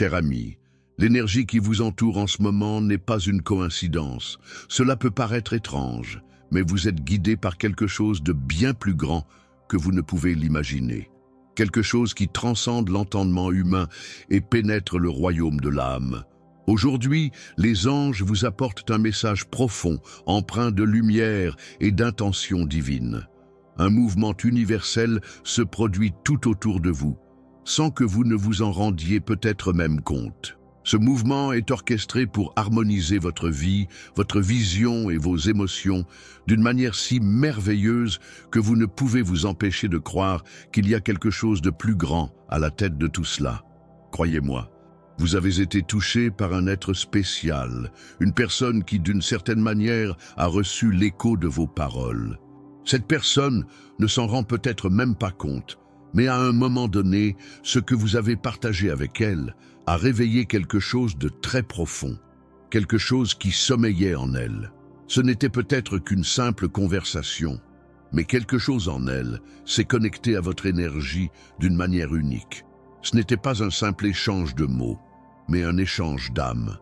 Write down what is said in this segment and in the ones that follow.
Cher ami, l'énergie qui vous entoure en ce moment n'est pas une coïncidence. Cela peut paraître étrange, mais vous êtes guidé par quelque chose de bien plus grand que vous ne pouvez l'imaginer. Quelque chose qui transcende l'entendement humain et pénètre le royaume de l'âme. Aujourd'hui, les anges vous apportent un message profond, empreint de lumière et d'intention divine. Un mouvement universel se produit tout autour de vous, sans que vous ne vous en rendiez peut-être même compte. Ce mouvement est orchestré pour harmoniser votre vie, votre vision et vos émotions d'une manière si merveilleuse que vous ne pouvez vous empêcher de croire qu'il y a quelque chose de plus grand à la tête de tout cela. Croyez-moi, vous avez été touché par un être spécial, une personne qui d'une certaine manière a reçu l'écho de vos paroles. Cette personne ne s'en rend peut-être même pas compte, mais à un moment donné, ce que vous avez partagé avec elle a réveillé quelque chose de très profond, quelque chose qui sommeillait en elle. Ce n'était peut-être qu'une simple conversation, mais quelque chose en elle s'est connecté à votre énergie d'une manière unique. Ce n'était pas un simple échange de mots, mais un échange d'âme.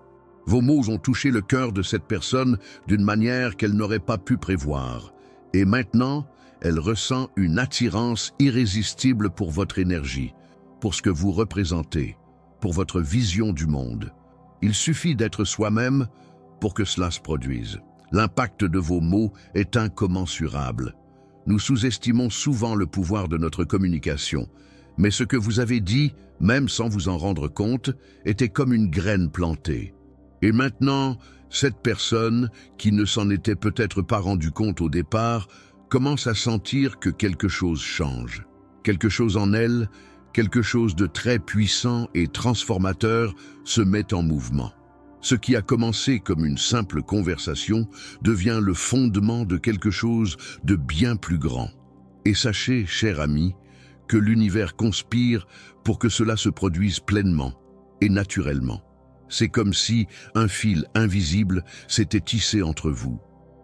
Vos mots ont touché le cœur de cette personne d'une manière qu'elle n'aurait pas pu prévoir, et maintenant, elle ressent une attirance irrésistible pour votre énergie, pour ce que vous représentez, pour votre vision du monde. Il suffit d'être soi-même pour que cela se produise. L'impact de vos mots est incommensurable. Nous sous-estimons souvent le pouvoir de notre communication, mais ce que vous avez dit, même sans vous en rendre compte, était comme une graine plantée. Et maintenant, cette personne, qui ne s'en était peut-être pas rendu compte au départ, commence à sentir que quelque chose change. Quelque chose en elle, quelque chose de très puissant et transformateur se met en mouvement. Ce qui a commencé comme une simple conversation devient le fondement de quelque chose de bien plus grand. Et sachez, cher ami, que l'univers conspire pour que cela se produise pleinement et naturellement. C'est comme si un fil invisible s'était tissé entre vous.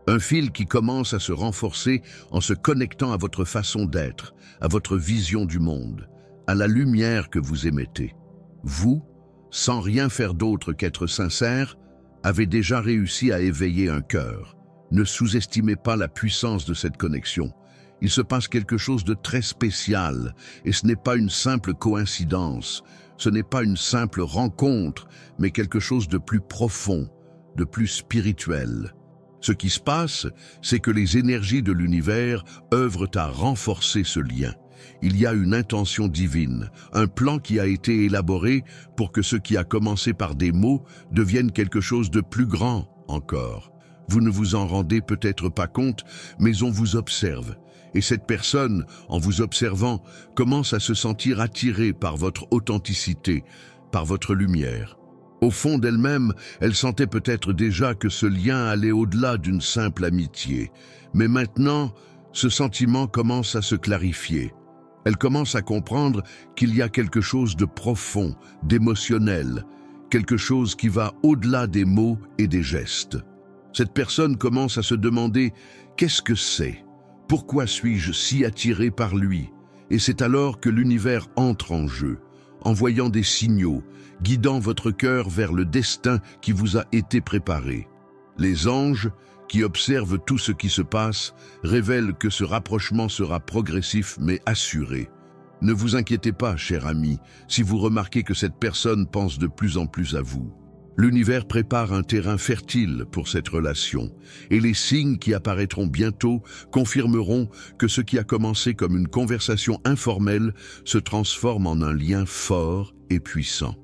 Un fil qui commence à se renforcer en se connectant à votre façon d'être, à votre vision du monde, à la lumière que vous émettez. Vous, sans rien faire d'autre qu'être sincère, avez déjà réussi à éveiller un cœur. Ne sous-estimez pas la puissance de cette connexion. Il se passe quelque chose de très spécial, et ce n'est pas une simple coïncidence, ce n'est pas une simple rencontre, mais quelque chose de plus profond, de plus spirituel. Ce qui se passe, c'est que les énergies de l'univers œuvrent à renforcer ce lien. Il y a une intention divine, un plan qui a été élaboré pour que ce qui a commencé par des mots devienne quelque chose de plus grand encore. Vous ne vous en rendez peut-être pas compte, mais on vous observe. Et cette personne, en vous observant, commence à se sentir attirée par votre authenticité, par votre lumière. Au fond d'elle-même, elle sentait peut-être déjà que ce lien allait au-delà d'une simple amitié. Mais maintenant, ce sentiment commence à se clarifier. Elle commence à comprendre qu'il y a quelque chose de profond, d'émotionnel, quelque chose qui va au-delà des mots et des gestes. Cette personne commence à se demander « Qu'est-ce que c'est ? Pourquoi suis-je si attiré par lui ?» Et c'est alors que l'univers entre en jeu, envoyant des signaux, guidant votre cœur vers le destin qui vous a été préparé. Les anges, qui observent tout ce qui se passe, révèlent que ce rapprochement sera progressif mais assuré. Ne vous inquiétez pas, cher ami, si vous remarquez que cette personne pense de plus en plus à vous. L'univers prépare un terrain fertile pour cette relation, et les signes qui apparaîtront bientôt confirmeront que ce qui a commencé comme une conversation informelle se transforme en un lien fort et puissant.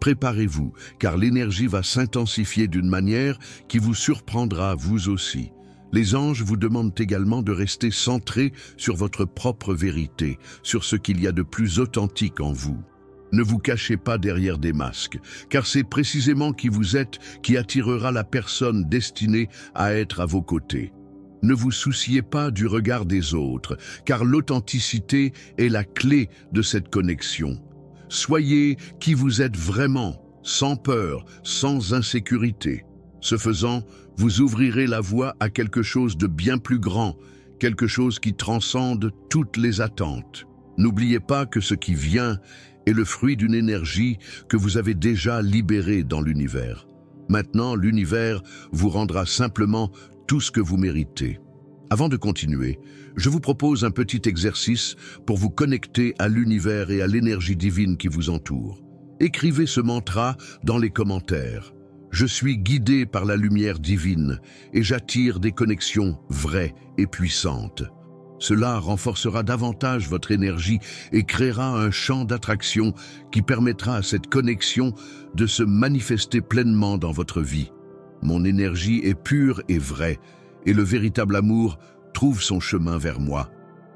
Préparez-vous, car l'énergie va s'intensifier d'une manière qui vous surprendra vous aussi. Les anges vous demandent également de rester centré sur votre propre vérité, sur ce qu'il y a de plus authentique en vous. Ne vous cachez pas derrière des masques, car c'est précisément qui vous êtes qui attirera la personne destinée à être à vos côtés. Ne vous souciez pas du regard des autres, car l'authenticité est la clé de cette connexion. Soyez qui vous êtes vraiment, sans peur, sans insécurité. Ce faisant, vous ouvrirez la voie à quelque chose de bien plus grand, quelque chose qui transcende toutes les attentes. N'oubliez pas que ce qui vient est le fruit d'une énergie que vous avez déjà libérée dans l'univers. Maintenant, l'univers vous rendra simplement tout ce que vous méritez. Avant de continuer, je vous propose un petit exercice pour vous connecter à l'univers et à l'énergie divine qui vous entoure. Écrivez ce mantra dans les commentaires. Je suis guidé par la lumière divine et j'attire des connexions vraies et puissantes. Cela renforcera davantage votre énergie et créera un champ d'attraction qui permettra à cette connexion de se manifester pleinement dans votre vie. Mon énergie est pure et vraie, et le véritable amour trouve son chemin vers moi.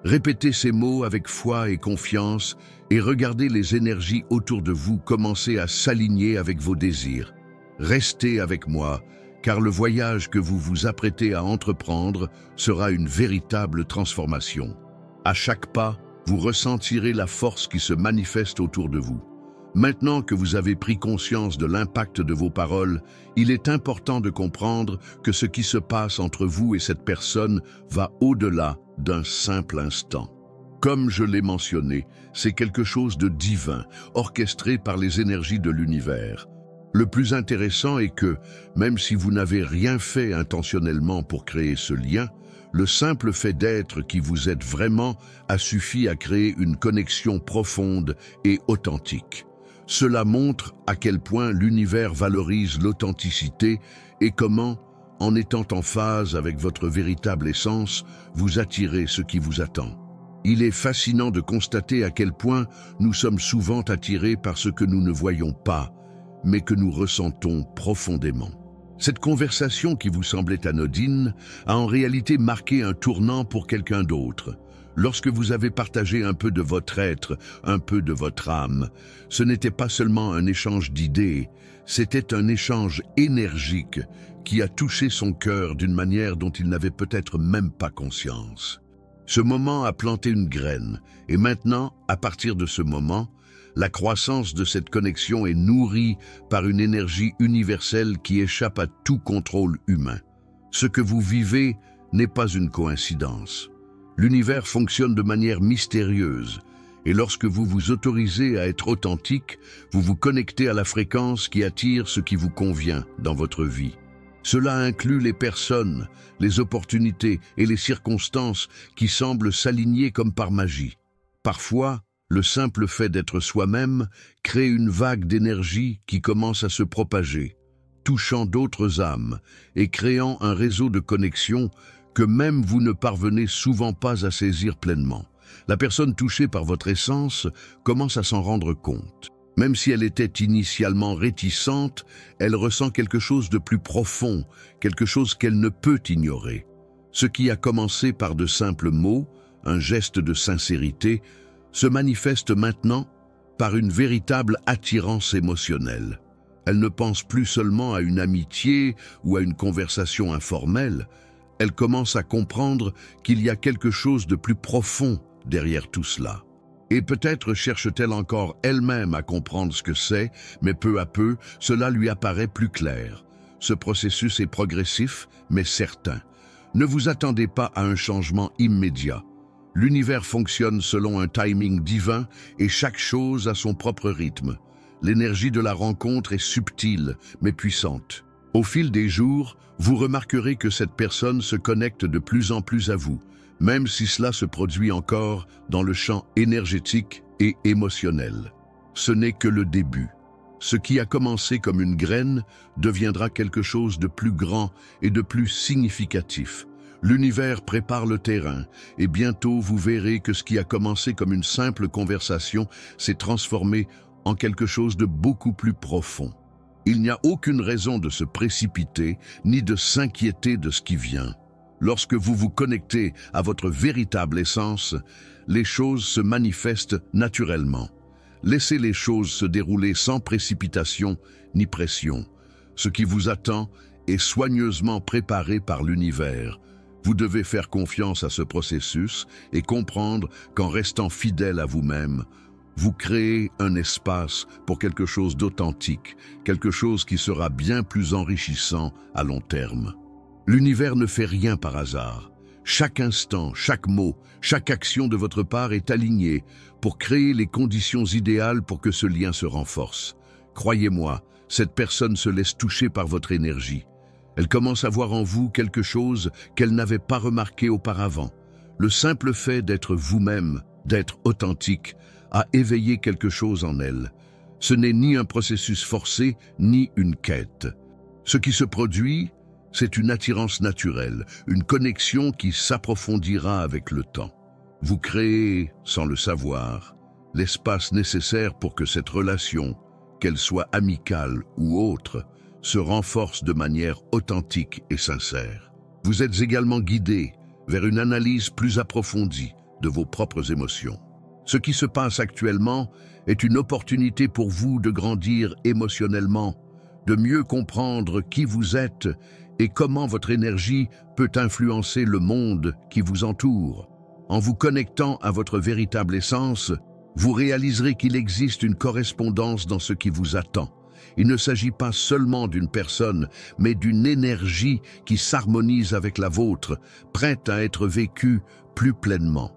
Répétez ces mots avec foi et confiance et regardez les énergies autour de vous commencer à s'aligner avec vos désirs. Restez avec moi, car le voyage que vous vous apprêtez à entreprendre sera une véritable transformation. À chaque pas, vous ressentirez la force qui se manifeste autour de vous. Maintenant que vous avez pris conscience de l'impact de vos paroles, il est important de comprendre que ce qui se passe entre vous et cette personne va au-delà d'un simple instant. Comme je l'ai mentionné, c'est quelque chose de divin, orchestré par les énergies de l'univers. Le plus intéressant est que, même si vous n'avez rien fait intentionnellement pour créer ce lien, le simple fait d'être qui vous êtes vraiment a suffi à créer une connexion profonde et authentique. Cela montre à quel point l'univers valorise l'authenticité et comment, en étant en phase avec votre véritable essence, vous attirez ce qui vous attend. Il est fascinant de constater à quel point nous sommes souvent attirés par ce que nous ne voyons pas, mais que nous ressentons profondément. Cette conversation qui vous semblait anodine a en réalité marqué un tournant pour quelqu'un d'autre. Lorsque vous avez partagé un peu de votre être, un peu de votre âme, ce n'était pas seulement un échange d'idées, c'était un échange énergique qui a touché son cœur d'une manière dont il n'avait peut-être même pas conscience. Ce moment a planté une graine, et maintenant, à partir de ce moment, la croissance de cette connexion est nourrie par une énergie universelle qui échappe à tout contrôle humain. Ce que vous vivez n'est pas une coïncidence. L'univers fonctionne de manière mystérieuse, et lorsque vous vous autorisez à être authentique, vous vous connectez à la fréquence qui attire ce qui vous convient dans votre vie. Cela inclut les personnes, les opportunités et les circonstances qui semblent s'aligner comme par magie. Parfois, le simple fait d'être soi-même crée une vague d'énergie qui commence à se propager, touchant d'autres âmes et créant un réseau de connexions que même vous ne parvenez souvent pas à saisir pleinement. La personne touchée par votre essence commence à s'en rendre compte. Même si elle était initialement réticente, elle ressent quelque chose de plus profond, quelque chose qu'elle ne peut ignorer. Ce qui a commencé par de simples mots, un geste de sincérité, se manifeste maintenant par une véritable attirance émotionnelle. Elle ne pense plus seulement à une amitié ou à une conversation informelle, elle commence à comprendre qu'il y a quelque chose de plus profond derrière tout cela. Et peut-être cherche-t-elle encore elle-même à comprendre ce que c'est, mais peu à peu, cela lui apparaît plus clair. Ce processus est progressif, mais certain. Ne vous attendez pas à un changement immédiat. L'univers fonctionne selon un timing divin et chaque chose a son propre rythme. L'énergie de la rencontre est subtile, mais puissante. Au fil des jours, vous remarquerez que cette personne se connecte de plus en plus à vous, même si cela se produit encore dans le champ énergétique et émotionnel. Ce n'est que le début. Ce qui a commencé comme une graine deviendra quelque chose de plus grand et de plus significatif. L'univers prépare le terrain et bientôt vous verrez que ce qui a commencé comme une simple conversation s'est transformé en quelque chose de beaucoup plus profond. Il n'y a aucune raison de se précipiter ni de s'inquiéter de ce qui vient. Lorsque vous vous connectez à votre véritable essence, les choses se manifestent naturellement. Laissez les choses se dérouler sans précipitation ni pression. Ce qui vous attend est soigneusement préparé par l'univers. Vous devez faire confiance à ce processus et comprendre qu'en restant fidèle à vous-même, vous créez un espace pour quelque chose d'authentique, quelque chose qui sera bien plus enrichissant à long terme. L'univers ne fait rien par hasard. Chaque instant, chaque mot, chaque action de votre part est alignée pour créer les conditions idéales pour que ce lien se renforce. Croyez-moi, cette personne se laisse toucher par votre énergie. Elle commence à voir en vous quelque chose qu'elle n'avait pas remarqué auparavant. Le simple fait d'être vous-même, d'être authentique, a éveillé quelque chose en elle. Ce n'est ni un processus forcé, ni une quête. Ce qui se produit, c'est une attirance naturelle, une connexion qui s'approfondira avec le temps. Vous créez, sans le savoir, l'espace nécessaire pour que cette relation, qu'elle soit amicale ou autre, se renforce de manière authentique et sincère. Vous êtes également guidé vers une analyse plus approfondie de vos propres émotions. Ce qui se passe actuellement est une opportunité pour vous de grandir émotionnellement, de mieux comprendre qui vous êtes et comment votre énergie peut influencer le monde qui vous entoure. En vous connectant à votre véritable essence, vous réaliserez qu'il existe une correspondance dans ce qui vous attend. Il ne s'agit pas seulement d'une personne, mais d'une énergie qui s'harmonise avec la vôtre, prête à être vécue plus pleinement.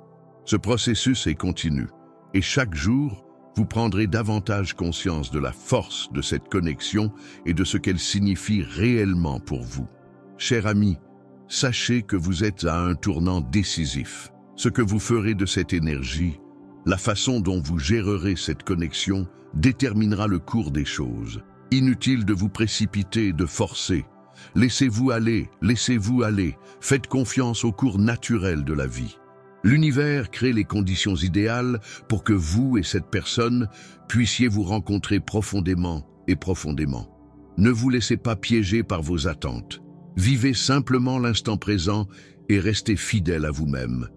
Ce processus est continu, et chaque jour, vous prendrez davantage conscience de la force de cette connexion et de ce qu'elle signifie réellement pour vous. Cher ami, sachez que vous êtes à un tournant décisif. Ce que vous ferez de cette énergie, la façon dont vous gérerez cette connexion, déterminera le cours des choses. Inutile de vous précipiter, de forcer. Laissez-vous aller, faites confiance au cours naturel de la vie. L'univers crée les conditions idéales pour que vous et cette personne puissiez vous rencontrer profondément et profondément. Ne vous laissez pas piéger par vos attentes. Vivez simplement l'instant présent et restez fidèle à vous-même.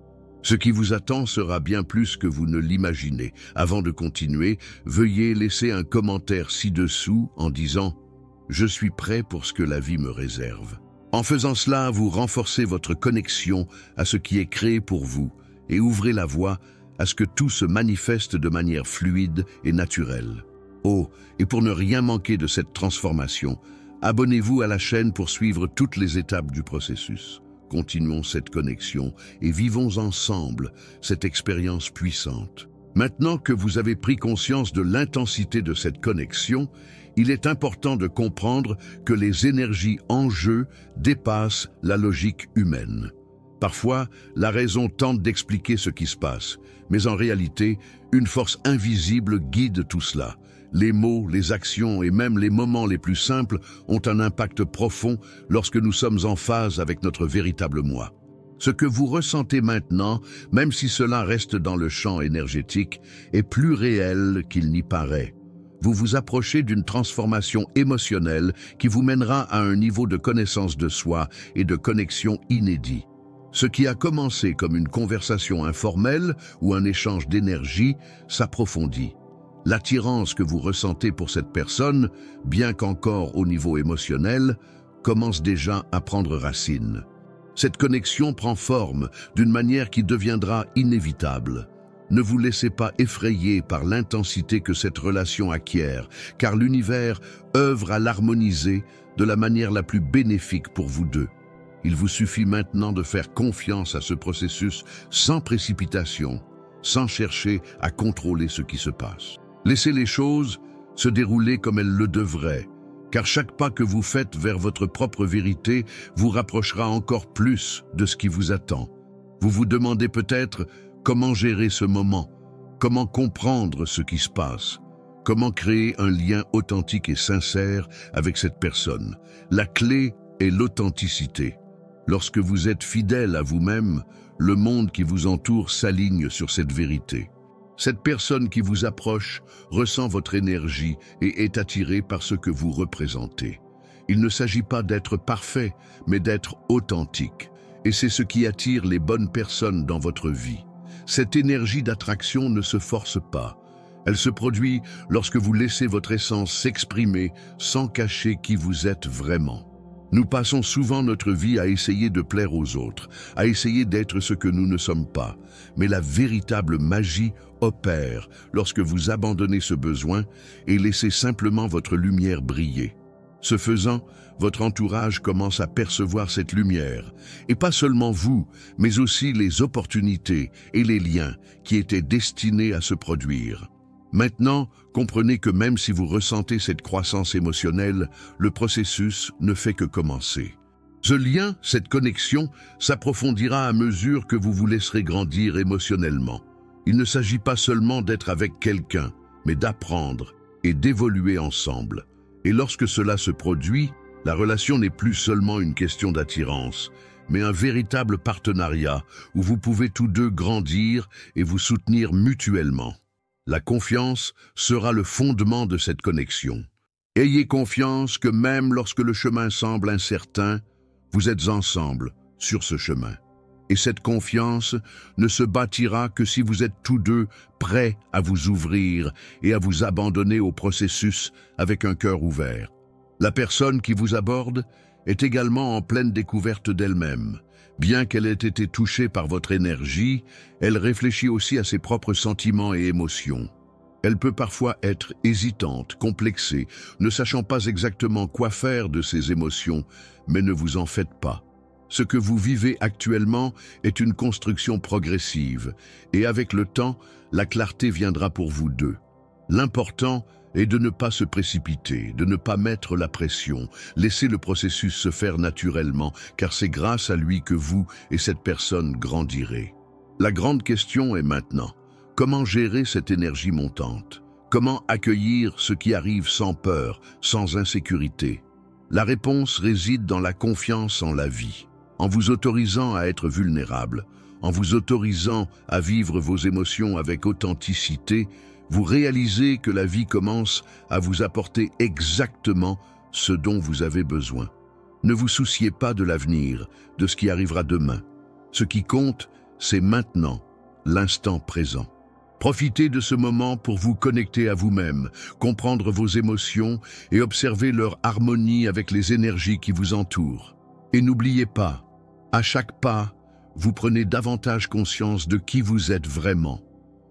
Ce qui vous attend sera bien plus que vous ne l'imaginez. Avant de continuer, veuillez laisser un commentaire ci-dessous en disant « Je suis prêt pour ce que la vie me réserve ». En faisant cela, vous renforcez votre connexion à ce qui est créé pour vous et ouvrez la voie à ce que tout se manifeste de manière fluide et naturelle. Oh, et pour ne rien manquer de cette transformation, abonnez-vous à la chaîne pour suivre toutes les étapes du processus. Continuons cette connexion et vivons ensemble cette expérience puissante. Maintenant que vous avez pris conscience de l'intensité de cette connexion, il est important de comprendre que les énergies en jeu dépassent la logique humaine. Parfois, la raison tente d'expliquer ce qui se passe, mais en réalité, une force invisible guide tout cela. Les mots, les actions et même les moments les plus simples ont un impact profond lorsque nous sommes en phase avec notre véritable moi. Ce que vous ressentez maintenant, même si cela reste dans le champ énergétique, est plus réel qu'il n'y paraît. Vous vous approchez d'une transformation émotionnelle qui vous mènera à un niveau de connaissance de soi et de connexion inédit. Ce qui a commencé comme une conversation informelle ou un échange d'énergie s'approfondit. L'attirance que vous ressentez pour cette personne, bien qu'encore au niveau émotionnel, commence déjà à prendre racine. Cette connexion prend forme d'une manière qui deviendra inévitable. Ne vous laissez pas effrayer par l'intensité que cette relation acquiert, car l'univers œuvre à l'harmoniser de la manière la plus bénéfique pour vous deux. Il vous suffit maintenant de faire confiance à ce processus sans précipitation, sans chercher à contrôler ce qui se passe. Laissez les choses se dérouler comme elles le devraient, car chaque pas que vous faites vers votre propre vérité vous rapprochera encore plus de ce qui vous attend. Vous vous demandez peut-être comment gérer ce moment, comment comprendre ce qui se passe, comment créer un lien authentique et sincère avec cette personne. La clé est l'authenticité. Lorsque vous êtes fidèle à vous-même, le monde qui vous entoure s'aligne sur cette vérité. Cette personne qui vous approche ressent votre énergie et est attirée par ce que vous représentez. Il ne s'agit pas d'être parfait, mais d'être authentique. Et c'est ce qui attire les bonnes personnes dans votre vie. Cette énergie d'attraction ne se force pas. Elle se produit lorsque vous laissez votre essence s'exprimer sans cacher qui vous êtes vraiment. Nous passons souvent notre vie à essayer de plaire aux autres, à essayer d'être ce que nous ne sommes pas. Mais la véritable magie opère lorsque vous abandonnez ce besoin et laissez simplement votre lumière briller. Ce faisant, votre entourage commence à percevoir cette lumière, et pas seulement vous, mais aussi les opportunités et les liens qui étaient destinés à se produire. Maintenant, comprenez que même si vous ressentez cette croissance émotionnelle, le processus ne fait que commencer. Ce lien, cette connexion, s'approfondira à mesure que vous vous laisserez grandir émotionnellement. Il ne s'agit pas seulement d'être avec quelqu'un, mais d'apprendre et d'évoluer ensemble. Et lorsque cela se produit, la relation n'est plus seulement une question d'attirance, mais un véritable partenariat où vous pouvez tous deux grandir et vous soutenir mutuellement. La confiance sera le fondement de cette connexion. Ayez confiance que même lorsque le chemin semble incertain, vous êtes ensemble sur ce chemin. Et cette confiance ne se bâtira que si vous êtes tous deux prêts à vous ouvrir et à vous abandonner au processus avec un cœur ouvert. La personne qui vous aborde est également en pleine découverte d'elle-même. Bien qu'elle ait été touchée par votre énergie, elle réfléchit aussi à ses propres sentiments et émotions. Elle peut parfois être hésitante, complexée, ne sachant pas exactement quoi faire de ses émotions, mais ne vous en faites pas. Ce que vous vivez actuellement est une construction progressive, et avec le temps, la clarté viendra pour vous deux. L'important est de ne pas se précipiter, de ne pas mettre la pression, laisser le processus se faire naturellement, car c'est grâce à lui que vous et cette personne grandirez. La grande question est maintenant, comment gérer cette énergie montante? Comment accueillir ce qui arrive sans peur, sans insécurité? La réponse réside dans la confiance en la vie. En vous autorisant à être vulnérable, en vous autorisant à vivre vos émotions avec authenticité, vous réalisez que la vie commence à vous apporter exactement ce dont vous avez besoin. Ne vous souciez pas de l'avenir, de ce qui arrivera demain. Ce qui compte, c'est maintenant, l'instant présent. Profitez de ce moment pour vous connecter à vous-même, comprendre vos émotions et observer leur harmonie avec les énergies qui vous entourent. Et n'oubliez pas, à chaque pas, vous prenez davantage conscience de qui vous êtes vraiment.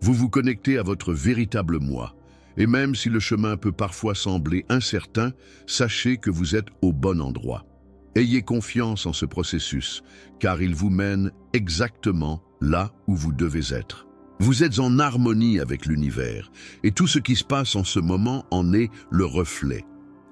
Vous vous connectez à votre véritable moi. Et même si le chemin peut parfois sembler incertain, sachez que vous êtes au bon endroit. Ayez confiance en ce processus, car il vous mène exactement là où vous devez être. Vous êtes en harmonie avec l'univers, et tout ce qui se passe en ce moment en est le reflet.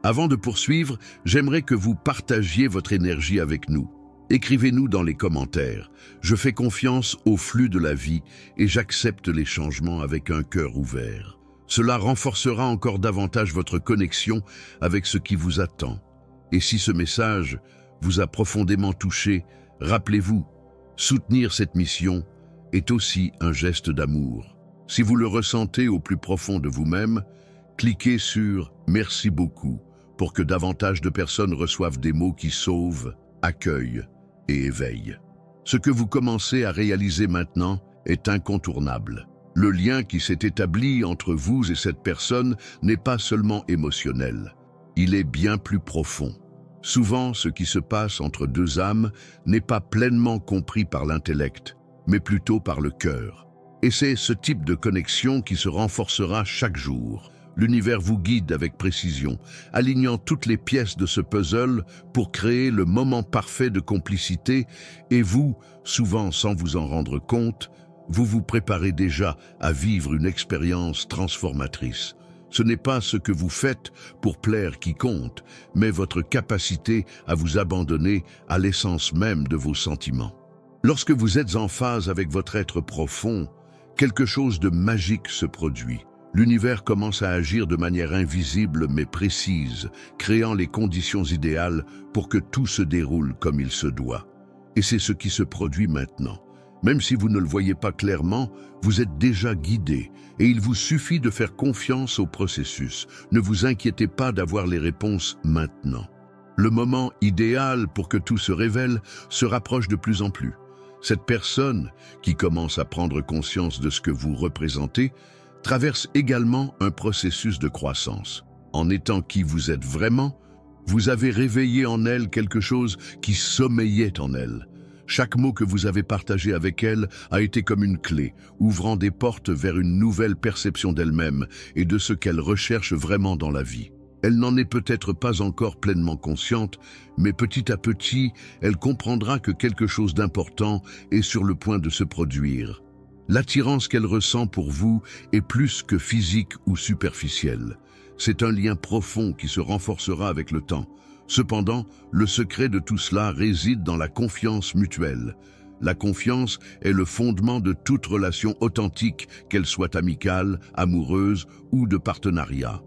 Avant de poursuivre, j'aimerais que vous partagiez votre énergie avec nous. Écrivez-nous dans les commentaires. Je fais confiance au flux de la vie et j'accepte les changements avec un cœur ouvert. Cela renforcera encore davantage votre connexion avec ce qui vous attend. Et si ce message vous a profondément touché, rappelez-vous, soutenir cette mission est aussi un geste d'amour. Si vous le ressentez au plus profond de vous-même, cliquez sur « Merci beaucoup » pour que davantage de personnes reçoivent des mots qui sauvent, accueillent et éveillent. Ce que vous commencez à réaliser maintenant est incontournable. Le lien qui s'est établi entre vous et cette personne n'est pas seulement émotionnel, il est bien plus profond. Souvent, ce qui se passe entre deux âmes n'est pas pleinement compris par l'intellect, mais plutôt par le cœur. Et c'est ce type de connexion qui se renforcera chaque jour. L'univers vous guide avec précision, alignant toutes les pièces de ce puzzle pour créer le moment parfait de complicité et vous, souvent sans vous en rendre compte, vous vous préparez déjà à vivre une expérience transformatrice. Ce n'est pas ce que vous faites pour plaire qui compte, mais votre capacité à vous abandonner à l'essence même de vos sentiments. Lorsque vous êtes en phase avec votre être profond, quelque chose de magique se produit. L'univers commence à agir de manière invisible mais précise, créant les conditions idéales pour que tout se déroule comme il se doit. Et c'est ce qui se produit maintenant. Même si vous ne le voyez pas clairement, vous êtes déjà guidé et il vous suffit de faire confiance au processus. Ne vous inquiétez pas d'avoir les réponses maintenant. Le moment idéal pour que tout se révèle se rapproche de plus en plus. Cette personne, qui commence à prendre conscience de ce que vous représentez, traverse également un processus de croissance. En étant qui vous êtes vraiment, vous avez réveillé en elle quelque chose qui sommeillait en elle. Chaque mot que vous avez partagé avec elle a été comme une clé, ouvrant des portes vers une nouvelle perception d'elle-même et de ce qu'elle recherche vraiment dans la vie. Elle n'en est peut-être pas encore pleinement consciente, mais petit à petit, elle comprendra que quelque chose d'important est sur le point de se produire. L'attirance qu'elle ressent pour vous est plus que physique ou superficielle. C'est un lien profond qui se renforcera avec le temps. Cependant, le secret de tout cela réside dans la confiance mutuelle. La confiance est le fondement de toute relation authentique, qu'elle soit amicale, amoureuse ou de partenariat.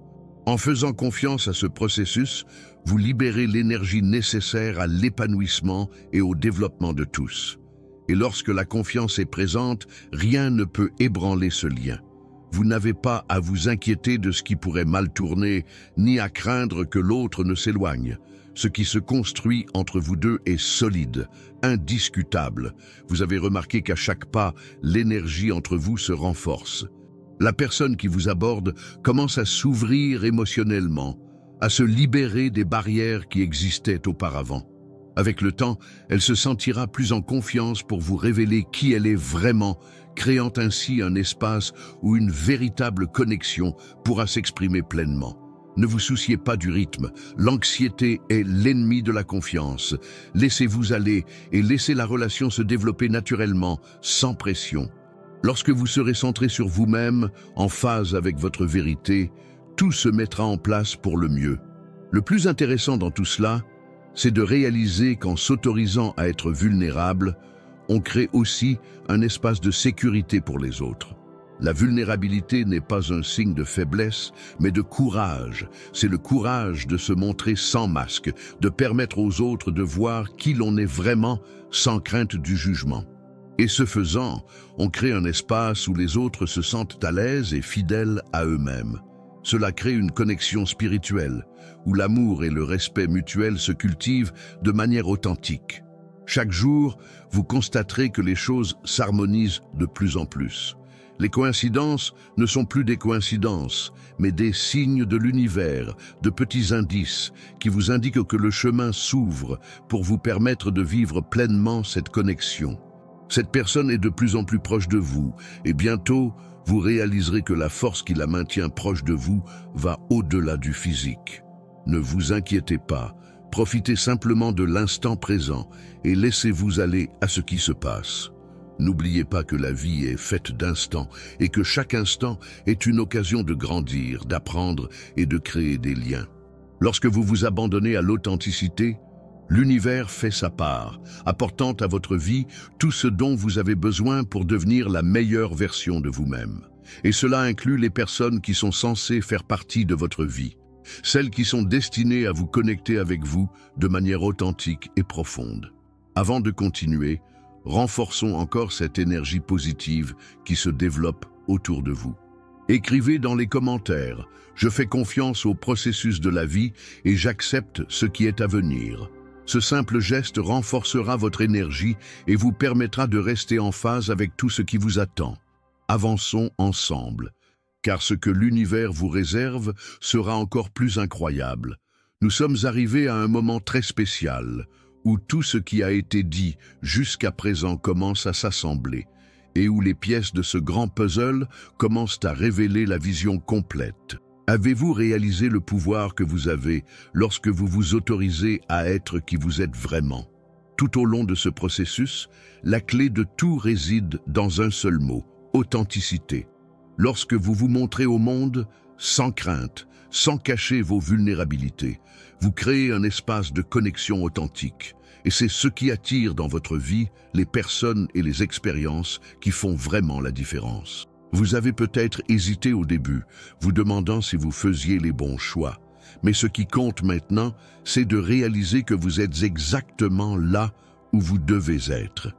En faisant confiance à ce processus, vous libérez l'énergie nécessaire à l'épanouissement et au développement de tous. Et lorsque la confiance est présente, rien ne peut ébranler ce lien. Vous n'avez pas à vous inquiéter de ce qui pourrait mal tourner, ni à craindre que l'autre ne s'éloigne. Ce qui se construit entre vous deux est solide, indiscutable. Vous avez remarqué qu'à chaque pas, l'énergie entre vous se renforce. La personne qui vous aborde commence à s'ouvrir émotionnellement, à se libérer des barrières qui existaient auparavant. Avec le temps, elle se sentira plus en confiance pour vous révéler qui elle est vraiment, créant ainsi un espace où une véritable connexion pourra s'exprimer pleinement. Ne vous souciez pas du rythme, l'anxiété est l'ennemi de la confiance. Laissez-vous aller et laissez la relation se développer naturellement, sans pression. Lorsque vous serez centré sur vous-même, en phase avec votre vérité, tout se mettra en place pour le mieux. Le plus intéressant dans tout cela, c'est de réaliser qu'en s'autorisant à être vulnérable, on crée aussi un espace de sécurité pour les autres. La vulnérabilité n'est pas un signe de faiblesse, mais de courage. C'est le courage de se montrer sans masque, de permettre aux autres de voir qui l'on est vraiment sans crainte du jugement. Et ce faisant, on crée un espace où les autres se sentent à l'aise et fidèles à eux-mêmes. Cela crée une connexion spirituelle, où l'amour et le respect mutuel se cultivent de manière authentique. Chaque jour, vous constaterez que les choses s'harmonisent de plus en plus. Les coïncidences ne sont plus des coïncidences, mais des signes de l'univers, de petits indices qui vous indiquent que le chemin s'ouvre pour vous permettre de vivre pleinement cette connexion. Cette personne est de plus en plus proche de vous, et bientôt, vous réaliserez que la force qui la maintient proche de vous va au-delà du physique. Ne vous inquiétez pas, profitez simplement de l'instant présent et laissez-vous aller à ce qui se passe. N'oubliez pas que la vie est faite d'instants et que chaque instant est une occasion de grandir, d'apprendre et de créer des liens. Lorsque vous vous abandonnez à l'authenticité, l'univers fait sa part, apportant à votre vie tout ce dont vous avez besoin pour devenir la meilleure version de vous-même. Et cela inclut les personnes qui sont censées faire partie de votre vie, celles qui sont destinées à vous connecter avec vous de manière authentique et profonde. Avant de continuer, renforçons encore cette énergie positive qui se développe autour de vous. Écrivez dans les commentaires « Je fais confiance au processus de la vie et j'accepte ce qui est à venir ». Ce simple geste renforcera votre énergie et vous permettra de rester en phase avec tout ce qui vous attend. Avançons ensemble, car ce que l'univers vous réserve sera encore plus incroyable. Nous sommes arrivés à un moment très spécial, où tout ce qui a été dit jusqu'à présent commence à s'assembler, et où les pièces de ce grand puzzle commencent à révéler la vision complète. Avez-vous réalisé le pouvoir que vous avez lorsque vous vous autorisez à être qui vous êtes vraiment? Tout au long de ce processus, la clé de tout réside dans un seul mot, authenticité. Lorsque vous vous montrez au monde, sans crainte, sans cacher vos vulnérabilités, vous créez un espace de connexion authentique. Et c'est ce qui attire dans votre vie les personnes et les expériences qui font vraiment la différence. Vous avez peut-être hésité au début, vous demandant si vous faisiez les bons choix. Mais ce qui compte maintenant, c'est de réaliser que vous êtes exactement là où vous devez être.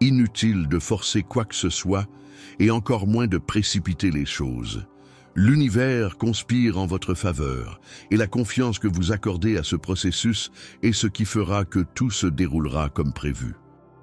Inutile de forcer quoi que ce soit, et encore moins de précipiter les choses. L'univers conspire en votre faveur, et la confiance que vous accordez à ce processus est ce qui fera que tout se déroulera comme prévu.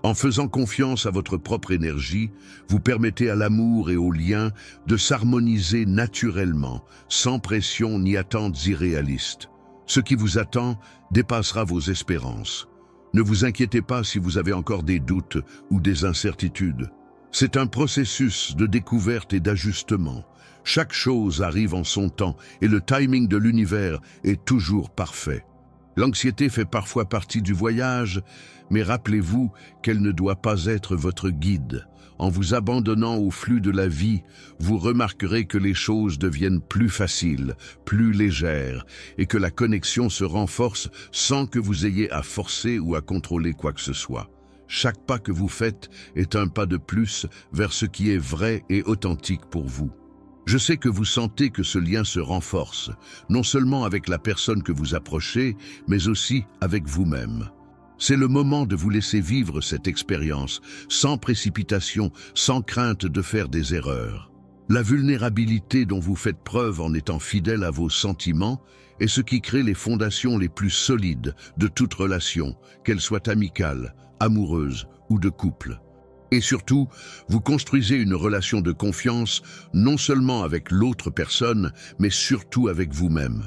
En faisant confiance à votre propre énergie, vous permettez à l'amour et aux liens de s'harmoniser naturellement, sans pression ni attentes irréalistes. Ce qui vous attend dépassera vos espérances. Ne vous inquiétez pas si vous avez encore des doutes ou des incertitudes. C'est un processus de découverte et d'ajustement. Chaque chose arrive en son temps et le timing de l'univers est toujours parfait. L'anxiété fait parfois partie du voyage, mais rappelez-vous qu'elle ne doit pas être votre guide. En vous abandonnant au flux de la vie, vous remarquerez que les choses deviennent plus faciles, plus légères, et que la connexion se renforce sans que vous ayez à forcer ou à contrôler quoi que ce soit. Chaque pas que vous faites est un pas de plus vers ce qui est vrai et authentique pour vous. Je sais que vous sentez que ce lien se renforce, non seulement avec la personne que vous approchez, mais aussi avec vous-même. C'est le moment de vous laisser vivre cette expérience, sans précipitation, sans crainte de faire des erreurs. La vulnérabilité dont vous faites preuve en étant fidèle à vos sentiments est ce qui crée les fondations les plus solides de toute relation, qu'elle soit amicale, amoureuse ou de couple. Et surtout, vous construisez une relation de confiance non seulement avec l'autre personne, mais surtout avec vous-même.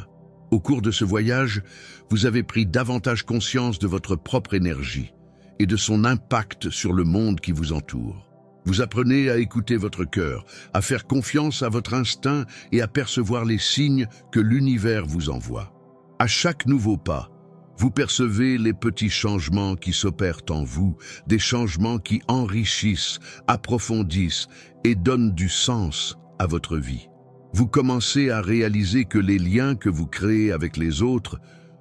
Au cours de ce voyage, vous avez pris davantage conscience de votre propre énergie et de son impact sur le monde qui vous entoure. Vous apprenez à écouter votre cœur, à faire confiance à votre instinct et à percevoir les signes que l'univers vous envoie. À chaque nouveau pas, vous percevez les petits changements qui s'opèrent en vous, des changements qui enrichissent, approfondissent et donnent du sens à votre vie. Vous commencez à réaliser que les liens que vous créez avec les autres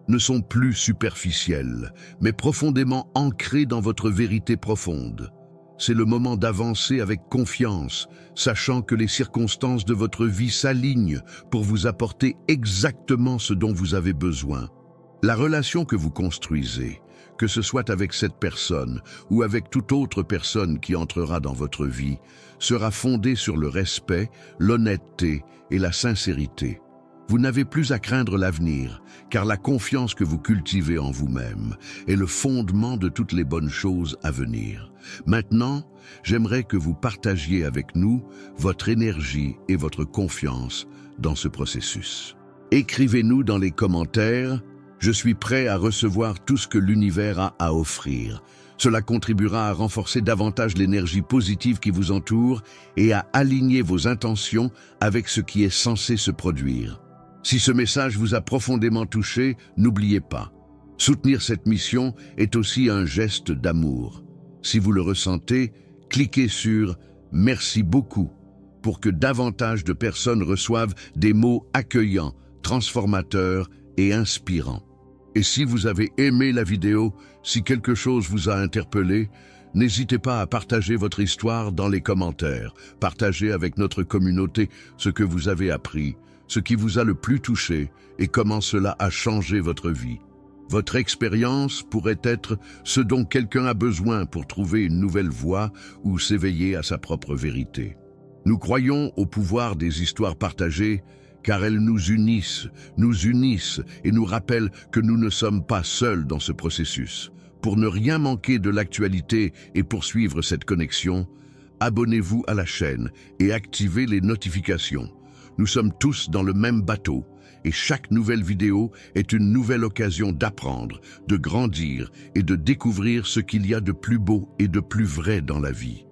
ne sont plus superficiels, mais profondément ancrés dans votre vérité profonde. C'est le moment d'avancer avec confiance, sachant que les circonstances de votre vie s'alignent pour vous apporter exactement ce dont vous avez besoin. La relation que vous construisez, que ce soit avec cette personne ou avec toute autre personne qui entrera dans votre vie, sera fondée sur le respect, l'honnêteté et la sincérité. Vous n'avez plus à craindre l'avenir, car la confiance que vous cultivez en vous-même est le fondement de toutes les bonnes choses à venir. Maintenant, j'aimerais que vous partagiez avec nous votre énergie et votre confiance dans ce processus. Écrivez-nous dans les commentaires « Je suis prêt à recevoir tout ce que l'univers a à offrir ». Cela contribuera à renforcer davantage l'énergie positive qui vous entoure et à aligner vos intentions avec ce qui est censé se produire. Si ce message vous a profondément touché, n'oubliez pas, soutenir cette mission est aussi un geste d'amour. Si vous le ressentez, cliquez sur « Merci beaucoup » pour que davantage de personnes reçoivent des mots accueillants, transformateurs et inspirants. Et si vous avez aimé la vidéo, si quelque chose vous a interpellé, n'hésitez pas à partager votre histoire dans les commentaires. Partagez avec notre communauté ce que vous avez appris, ce qui vous a le plus touché et comment cela a changé votre vie. Votre expérience pourrait être ce dont quelqu'un a besoin pour trouver une nouvelle voie ou s'éveiller à sa propre vérité. Nous croyons au pouvoir des histoires partagées, car elles nous unissent et nous rappellent que nous ne sommes pas seuls dans ce processus. Pour ne rien manquer de l'actualité et poursuivre cette connexion, abonnez-vous à la chaîne et activez les notifications. Nous sommes tous dans le même bateau et chaque nouvelle vidéo est une nouvelle occasion d'apprendre, de grandir et de découvrir ce qu'il y a de plus beau et de plus vrai dans la vie.